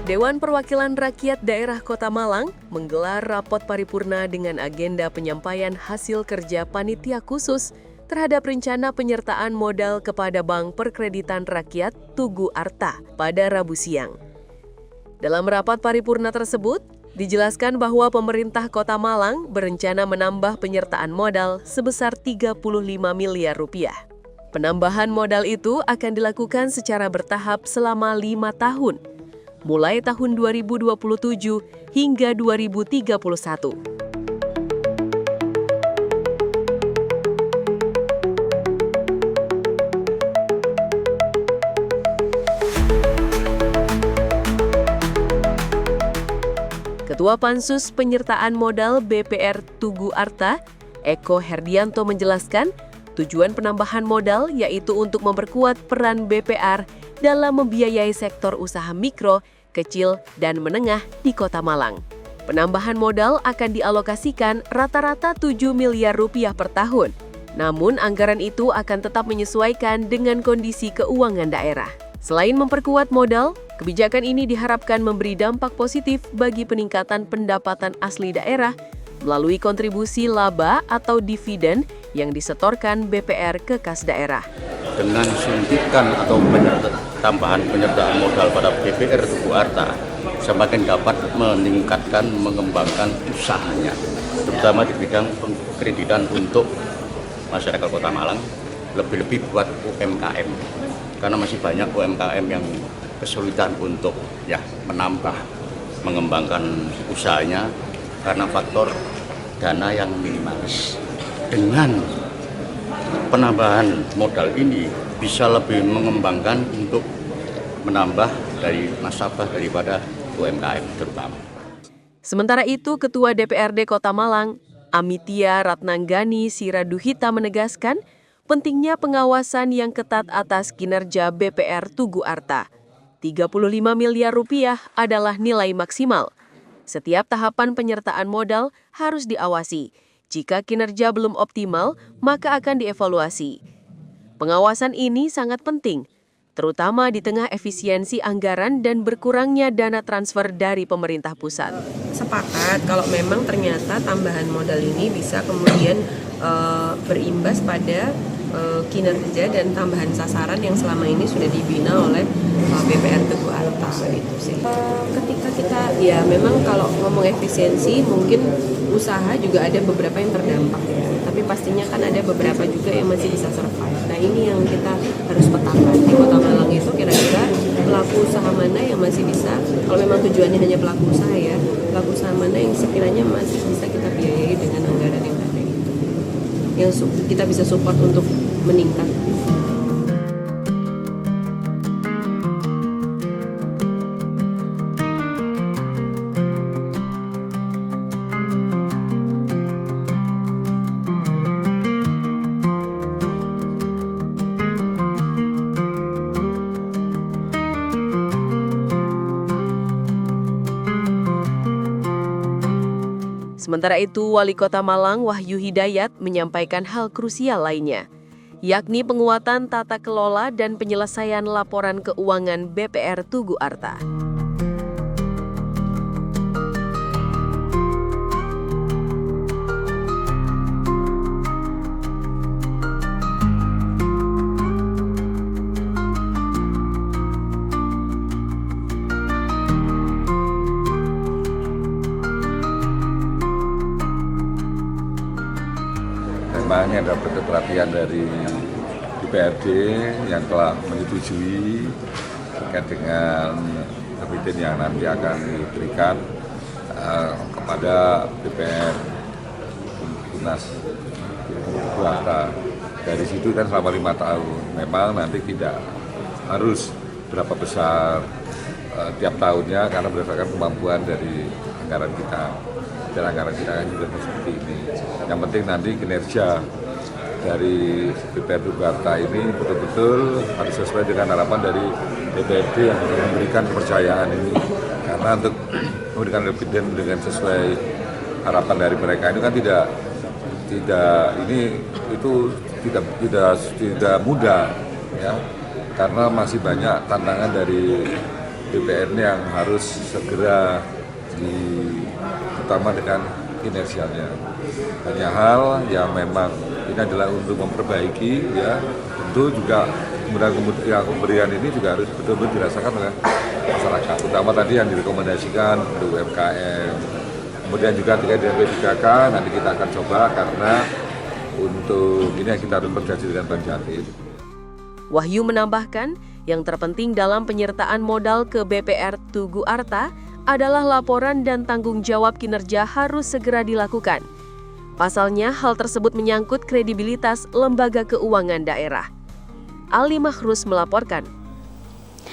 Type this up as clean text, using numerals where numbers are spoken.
Dewan Perwakilan Rakyat Daerah Kota Malang menggelar rapat paripurna dengan agenda penyampaian hasil kerja panitia khusus terhadap rencana penyertaan modal kepada Bank Perkreditan Rakyat Tugu Arta pada Rabu siang. Dalam rapat paripurna tersebut, dijelaskan bahwa pemerintah Kota Malang berencana menambah penyertaan modal sebesar 35 miliar rupiah. Penambahan modal itu akan dilakukan secara bertahap selama 5 tahun, mulai tahun 2027 hingga 2031. Ketua Pansus Penyertaan Modal BPR Tugu Arta, Eko Herdianto menjelaskan, tujuan penambahan modal yaitu untuk memperkuat peran BPR dalam membiayai sektor usaha mikro, kecil, dan menengah di Kota Malang. Penambahan modal akan dialokasikan rata-rata 7 miliar rupiah per tahun. Namun anggaran itu akan tetap menyesuaikan dengan kondisi keuangan daerah. Selain memperkuat modal, kebijakan ini diharapkan memberi dampak positif bagi peningkatan pendapatan asli daerah melalui kontribusi laba atau dividen yang disetorkan BPR ke kas daerah. Dengan suntikan atau tambahan penyertaan modal pada BPR Tugu Arta, semakin dapat meningkatkan, mengembangkan usahanya, terutama di bidang kreditan untuk masyarakat Kota Malang, lebih-lebih buat UMKM. Karena masih banyak UMKM yang kesulitan untuk menambah, mengembangkan usahanya karena faktor dana yang minimalis. Dengan penambahan modal ini bisa lebih mengembangkan untuk menambah dari nasabah daripada UMKM terutama. Sementara itu, Ketua DPRD Kota Malang, Amitia Ratnanggani Siraduhita menegaskan pentingnya pengawasan yang ketat atas kinerja BPR Tugu Arta. 35 miliar rupiah adalah nilai maksimal. Setiap tahapan penyertaan modal harus diawasi. Jika kinerja belum optimal, maka akan dievaluasi. Pengawasan ini sangat penting, terutama di tengah efisiensi anggaran dan berkurangnya dana transfer dari pemerintah pusat. Sepakat kalau memang ternyata tambahan modal ini bisa kemudian berimbas pada kinerja dan tambahan sasaran yang selama ini sudah dibina oleh BPR Tugu Arta gitu sih. Ketika kita memang kalau ngomong efisiensi mungkin usaha juga ada beberapa yang terdampak ya, tapi pastinya kan ada beberapa juga yang masih bisa survive. Nah ini yang kita harus petakan di Kota Malang itu kira-kira pelaku usaha mana yang masih bisa, kalau memang tujuannya hanya pelaku usaha ya, pelaku usaha mana yang sekiranya masih bisa kita biayai dengan anggaran yang ada itu, yang kita bisa support untuk meningkat. Sementara itu, Wali Kota Malang Wahyu Hidayat menyampaikan hal krusial lainnya, yakni penguatan tata kelola dan penyelesaian laporan keuangan BPR Tugu Arta. Memang ini ada bentuk perhatian dari DPRD yang telah menyetujui terkait dengan dividen yang nanti akan diberikan kepada BPR Tunas Tugu Arta. Dari situ kan selama 5 tahun, memang nanti tidak harus berapa besar tiap tahunnya karena berdasarkan kemampuan dari anggaran kita. Dan anggaran kita kan juga seperti ini. Yang penting nanti kinerja dari BPR Tugu Arta ini betul-betul harus sesuai dengan harapan dari DPRD yang memberikan kepercayaan ini. Karena untuk memberikan dividen dengan sesuai harapan dari mereka ini kan tidak mudah ya, karena masih banyak tantangan dari DPR ini yang harus segera terutama dengan inersialnya. Banyak hal yang memang ini adalah untuk memperbaiki ya, tentu juga kemudian yang pemberian ini juga harus betul-betul dirasakan oleh masyarakat, terutama tadi yang direkomendasikan untuk UMKM. Kemudian juga terkait dengan P3K nanti kita akan coba, karena untuk ini kita harus berkoordinasi dengan Bank Jatim. Wahyu menambahkan, yang terpenting dalam penyertaan modal ke BPR Tugu Arta adalah laporan dan tanggung jawab kinerja harus segera dilakukan. Pasalnya, hal tersebut menyangkut kredibilitas lembaga keuangan daerah. Ali Makhrus melaporkan.